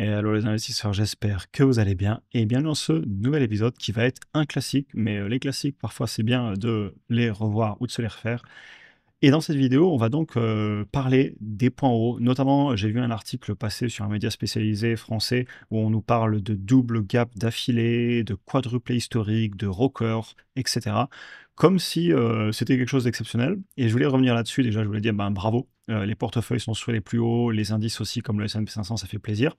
Et allô les investisseurs, j'espère que vous allez bien et bienvenue dans ce nouvel épisode qui va être un classique, mais les classiques parfois c'est bien de les revoir ou de se les refaire. Et dans cette vidéo, on va donc parler des points hauts, notamment j'ai vu un article passer sur un média spécialisé français où on nous parle de double gap d'affilée, de quadruplé historique, de rocker, etc. Comme si c'était quelque chose d'exceptionnel. Et je voulais revenir là-dessus, déjà je voulais dire ben, bravo, les portefeuilles sont sur les plus hauts, les indices aussi comme le S&P 500, ça fait plaisir.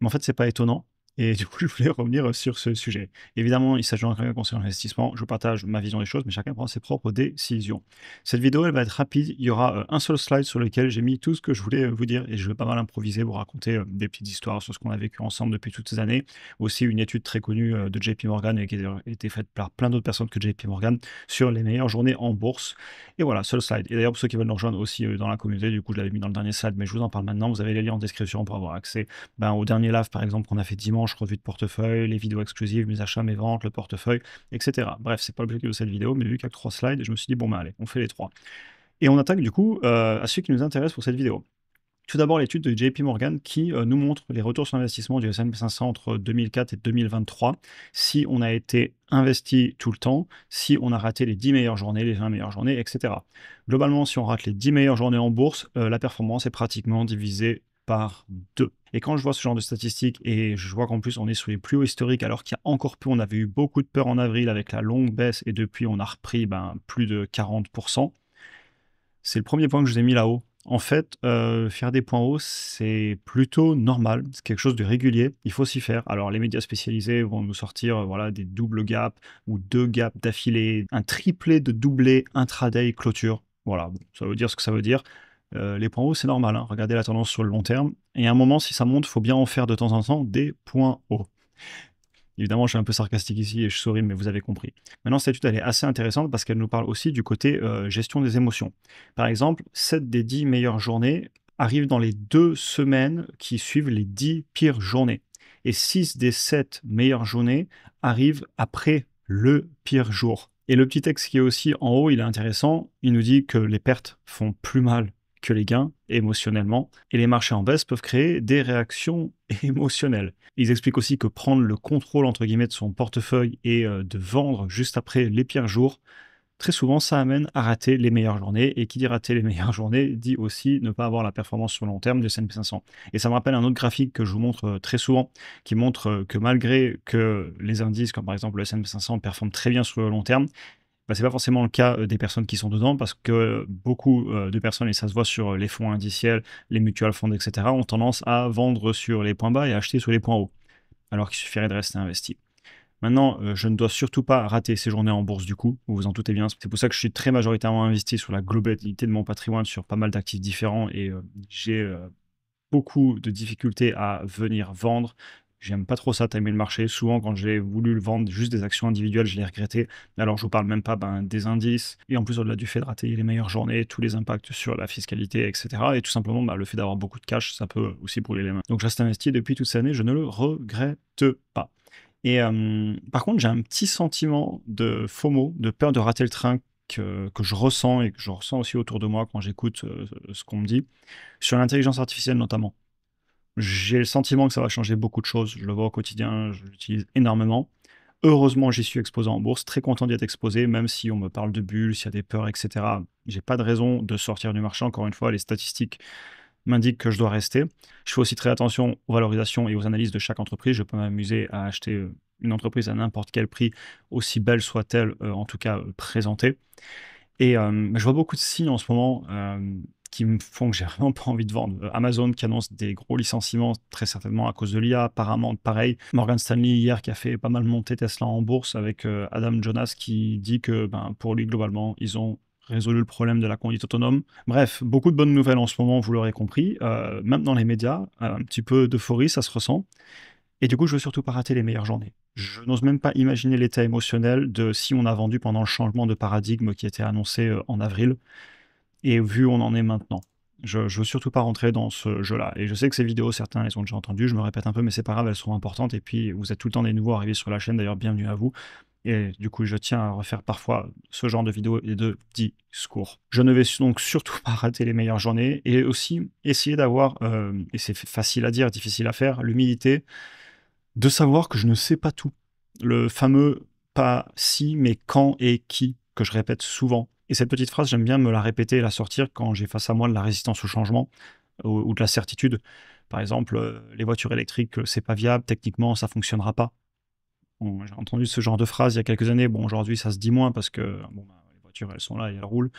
Mais en fait, c'est pas étonnant. Et du coup, je voulais revenir sur ce sujet. Évidemment, il s'agit d'un conseil en investissement. Je partage ma vision des choses, mais chacun prend ses propres décisions. Cette vidéo, elle va être rapide. Il y aura un seul slide sur lequel j'ai mis tout ce que je voulais vous dire et je vais pas mal improviser, vous raconter des petites histoires sur ce qu'on a vécu ensemble depuis toutes ces années. Aussi, une étude très connue de JP Morgan et qui a été faite par plein d'autres personnes que JP Morgan sur les meilleures journées en bourse. Et voilà, seul slide. Et d'ailleurs, pour ceux qui veulent nous rejoindre aussi dans la communauté, du coup, je l'avais mis dans le dernier slide, mais je vous en parle maintenant. Vous avez les liens en description pour avoir accès au dernier live, par exemple, qu'on a fait dimanche, revue de portefeuille, les vidéos exclusives, mes achats, mes ventes, le portefeuille, etc. Bref, c'est pas l'objectif de cette vidéo, mais vu qu'il y a que 3 slides, je me suis dit, bon, bah allez, on fait les 3. Et on attaque du coup à ce qui nous intéresse pour cette vidéo. Tout d'abord, l'étude de JP Morgan qui nous montre les retours sur investissement du S&P 500 entre 2004 et 2023, si on a été investi tout le temps, si on a raté les 10 meilleures journées, les 20 meilleures journées, etc. Globalement, si on rate les 10 meilleures journées en bourse, la performance est pratiquement divisée par 2. Et quand je vois ce genre de statistiques et je vois qu'en plus on est sur les plus hauts historiques alors qu'il y a encore peu, on avait eu beaucoup de peur en avril avec la longue baisse et depuis on a repris plus de 40%. C'est le premier point que je vous ai mis là-haut. En fait, faire des points hauts, c'est plutôt normal, c'est quelque chose de régulier, il faut s'y faire. Alors les médias spécialisés vont nous sortir voilà, des doubles gaps ou 2 gaps d'affilée, un triplé de doublé intraday clôture. Voilà, bon, ça veut dire ce que ça veut dire. Les points hauts, c'est normal, hein. Regardez la tendance sur le long terme. Et à un moment, si ça monte, il faut bien en faire de temps en temps des points hauts. Évidemment, je suis un peu sarcastique ici et je souris, mais vous avez compris. Maintenant, cette étude, elle est assez intéressante parce qu'elle nous parle aussi du côté gestion des émotions. Par exemple, 7 des 10 meilleures journées arrivent dans les 2 semaines qui suivent les 10 pires journées. Et 6 des 7 meilleures journées arrivent après le pire jour. Et le petit texte qui est aussi en haut, il est intéressant. Il nous dit que les pertes font plus mal que les gains émotionnellement, et les marchés en baisse peuvent créer des réactions émotionnelles. Ils expliquent aussi que prendre le contrôle entre guillemets de son portefeuille et de vendre juste après les pires jours, très souvent ça amène à rater les meilleures journées, et qui dit rater les meilleures journées dit aussi ne pas avoir la performance sur le long terme du S&P 500. Et ça me rappelle un autre graphique que je vous montre très souvent, qui montre que malgré que les indices comme par exemple le S&P 500 performent très bien sur le long terme, ce n'est pas forcément le cas des personnes qui sont dedans parce que beaucoup de personnes, et ça se voit sur les fonds indiciels, les mutual funds, etc., ont tendance à vendre sur les points bas et à acheter sur les points hauts, alors qu'il suffirait de rester investi. Maintenant, je ne dois surtout pas rater ces journées en bourse du coup, vous vous en doutez bien. C'est pour ça que je suis très majoritairement investi sur la globalité de mon patrimoine, sur pas mal d'actifs différents, et j'ai beaucoup de difficultés à venir vendre. J'aime pas trop ça, timer le marché. Souvent, quand j'ai voulu le vendre juste des actions individuelles, je l'ai regretté. Alors, je vous parle même pas des indices. Et en plus, au-delà du fait de rater les meilleures journées, tous les impacts sur la fiscalité, etc. Et tout simplement, le fait d'avoir beaucoup de cash, ça peut aussi brûler les mains. Donc, je reste investi depuis toutes ces années, je ne le regrette pas. Et par contre, j'ai un petit sentiment de FOMO, de peur de rater le train que je ressens et que je ressens aussi autour de moi quand j'écoute ce qu'on me dit, sur l'intelligence artificielle notamment. J'ai le sentiment que ça va changer beaucoup de choses. Je le vois au quotidien, je l'utilise énormément. Heureusement, j'y suis exposé en bourse, très content d'y être exposé, même si on me parle de bulles, s'il y a des peurs, etc. J'ai pas de raison de sortir du marché. Encore une fois, les statistiques m'indiquent que je dois rester. Je fais aussi très attention aux valorisations et aux analyses de chaque entreprise. Je peux m'amuser à acheter une entreprise à n'importe quel prix, aussi belle soit-elle, en tout cas présentée. Et je vois beaucoup de signes en ce moment qui me font que j'ai vraiment pas envie de vendre. Amazon qui annonce des gros licenciements, très certainement à cause de l'IA, apparemment pareil. Morgan Stanley hier qui a fait pas mal monter Tesla en bourse avec Adam Jonas qui dit que pour lui globalement ils ont résolu le problème de la conduite autonome. Bref, beaucoup de bonnes nouvelles en ce moment, vous l'aurez compris. Même dans les médias, un petit peu d'euphorie, ça se ressent. Et du coup, je veux surtout pas rater les meilleures journées. Je n'ose même pas imaginer l'état émotionnel de si on a vendu pendant le changement de paradigme qui était annoncé en avril, et vu où on en est maintenant. Je veux surtout pas rentrer dans ce jeu-là. Et je sais que ces vidéos, certains les ont déjà entendues, je me répète un peu, mais c'est pas grave, elles sont importantes. Et puis, vous êtes tout le temps des nouveaux arrivés sur la chaîne, d'ailleurs, bienvenue à vous. Et du coup, je tiens à refaire parfois ce genre de vidéos et de discours. Je ne vais donc surtout pas rater les meilleures journées et aussi essayer d'avoir, et c'est facile à dire, difficile à faire, l'humilité de savoir que je ne sais pas tout. Le fameux pas si, mais quand et qui, que je répète souvent. Et cette petite phrase, j'aime bien me la répéter et la sortir quand j'ai face à moi de la résistance au changement ou de la certitude. Par exemple, les voitures électriques, c'est pas viable, techniquement, ça fonctionnera pas. Bon, j'ai entendu ce genre de phrase il y a quelques années. Bon, aujourd'hui, ça se dit moins parce que bon, bah, les voitures, elles sont là et elles roulent.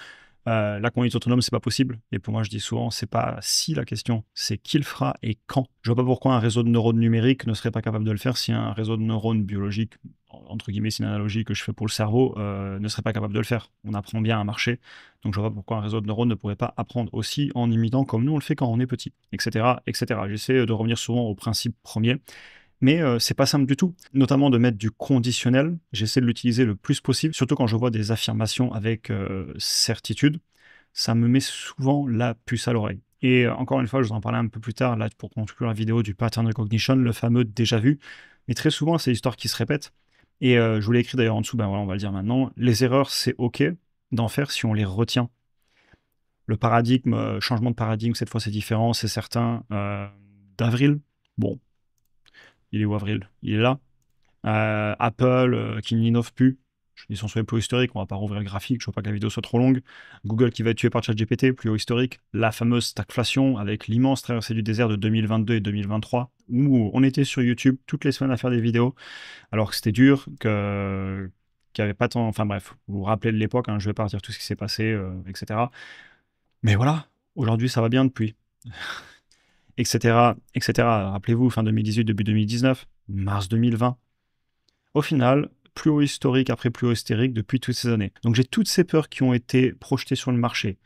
La conduite autonome, c'est pas possible. Et pour moi, je dis souvent, c'est pas si la question, c'est qui le fera et quand. Je vois pas pourquoi un réseau de neurones numériques ne serait pas capable de le faire si un réseau de neurones biologiques, entre guillemets, c'est une analogie que je fais pour le cerveau, ne serait pas capable de le faire. On apprend bien à marcher, donc je vois pas pourquoi un réseau de neurones ne pourrait pas apprendre aussi en imitant comme nous on le fait quand on est petit, etc., etc. J'essaie de revenir souvent au principe premier. Mais c'est pas simple du tout, notamment de mettre du conditionnel. J'essaie de l'utiliser le plus possible, surtout quand je vois des affirmations avec certitude. Ça me met souvent la puce à l'oreille. Et encore une fois, je vous en parlais un peu plus tard, là, pour conclure la vidéo du pattern recognition, le fameux déjà vu. Mais très souvent, c'est l'histoire qui se répète. Et je vous l'ai écrit d'ailleurs en dessous, ben voilà, on va le dire maintenant. Les erreurs, c'est OK d'en faire si on les retient. Le paradigme, changement de paradigme, cette fois c'est différent, c'est certain. D'avril, bon, il est où Avril? Il est là. Apple qui n'innove plus. Ils sont sur les plus haut historiques, on va pas rouvrir le graphique, je veux pas que la vidéo soit trop longue. Google qui va être tué par ChatGPT, plus haut historique. La fameuse stagflation avec l'immense traversée du désert de 2022 et 2023, où on était sur YouTube toutes les semaines à faire des vidéos, alors que c'était dur, qu'il n'y avait pas tant... Enfin bref, vous vous rappelez de l'époque, hein, je vais pas dire tout ce qui s'est passé, etc. Mais voilà, aujourd'hui ça va bien depuis. Etc., etc. Rappelez-vous, fin 2018, début 2019, mars 2020. Au final, plus haut historique après plus haut hystérique depuis toutes ces années. Donc j'ai toutes ces peurs qui ont été projetées sur le marché,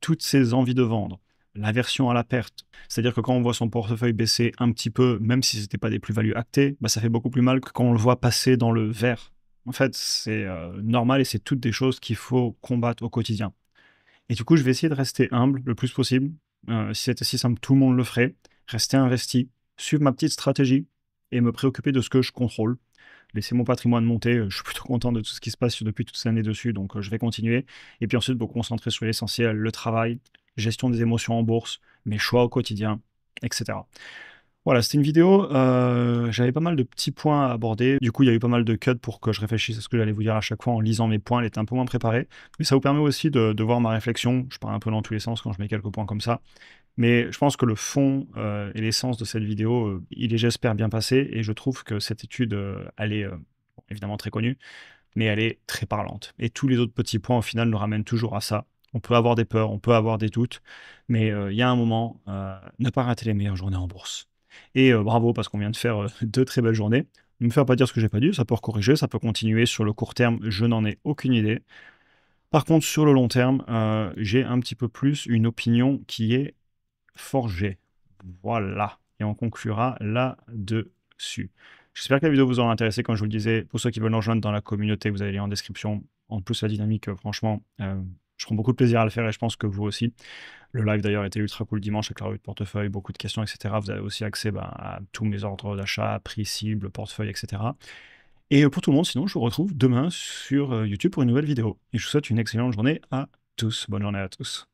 toutes ces envies de vendre, l'aversion à la perte. C'est-à-dire que quand on voit son portefeuille baisser un petit peu, même si ce n'était pas des plus-values actées, bah ça fait beaucoup plus mal que quand on le voit passer dans le vert. En fait, c'est normal et c'est toutes des choses qu'il faut combattre au quotidien. Et du coup, je vais essayer de rester humble le plus possible. Si c'était si simple, tout le monde le ferait. Rester investi, suivre ma petite stratégie et me préoccuper de ce que je contrôle. Laisser mon patrimoine monter. Je suis plutôt content de tout ce qui se passe depuis toutes ces années dessus, donc je vais continuer. Et puis ensuite, me concentrer sur l'essentiel, le travail, gestion des émotions en bourse, mes choix au quotidien, etc. Voilà, c'était une vidéo, j'avais pas mal de petits points à aborder. Du coup, il y a eu pas mal de cuts pour que je réfléchisse à ce que j'allais vous dire à chaque fois en lisant mes points. Elle était un peu moins préparée. Mais ça vous permet aussi de voir ma réflexion. Je pars un peu dans tous les sens quand je mets quelques points comme ça. Mais je pense que le fond et l'essence de cette vidéo, il est, j'espère, bien passé. Et je trouve que cette étude, elle est évidemment très connue, mais elle est très parlante. Et tous les autres petits points, au final, nous ramènent toujours à ça. On peut avoir des peurs, on peut avoir des doutes, mais il y a un moment, ne pas rater les meilleures journées en bourse. Et bravo, parce qu'on vient de faire deux très belles journées. Ne me faire pas dire ce que j'ai pas dit, ça peut corriger, ça peut continuer. Sur le court terme, je n'en ai aucune idée. Par contre, sur le long terme, j'ai un petit peu plus une opinion qui est forgée. Voilà. Et on conclura là-dessus. J'espère que la vidéo vous aura intéressé. Comme je vous le disais, pour ceux qui veulent nous rejoindre dans la communauté, vous avez les liens en description. En plus, la dynamique, franchement, je prends beaucoup de plaisir à le faire et je pense que vous aussi. Le live d'ailleurs était ultra cool dimanche avec la revue de portefeuille, beaucoup de questions, etc. Vous avez aussi accès à tous mes ordres d'achat, prix cible, portefeuille, etc. Et pour tout le monde, sinon, je vous retrouve demain sur YouTube pour une nouvelle vidéo. Et je vous souhaite une excellente journée à tous. Bonne journée à tous.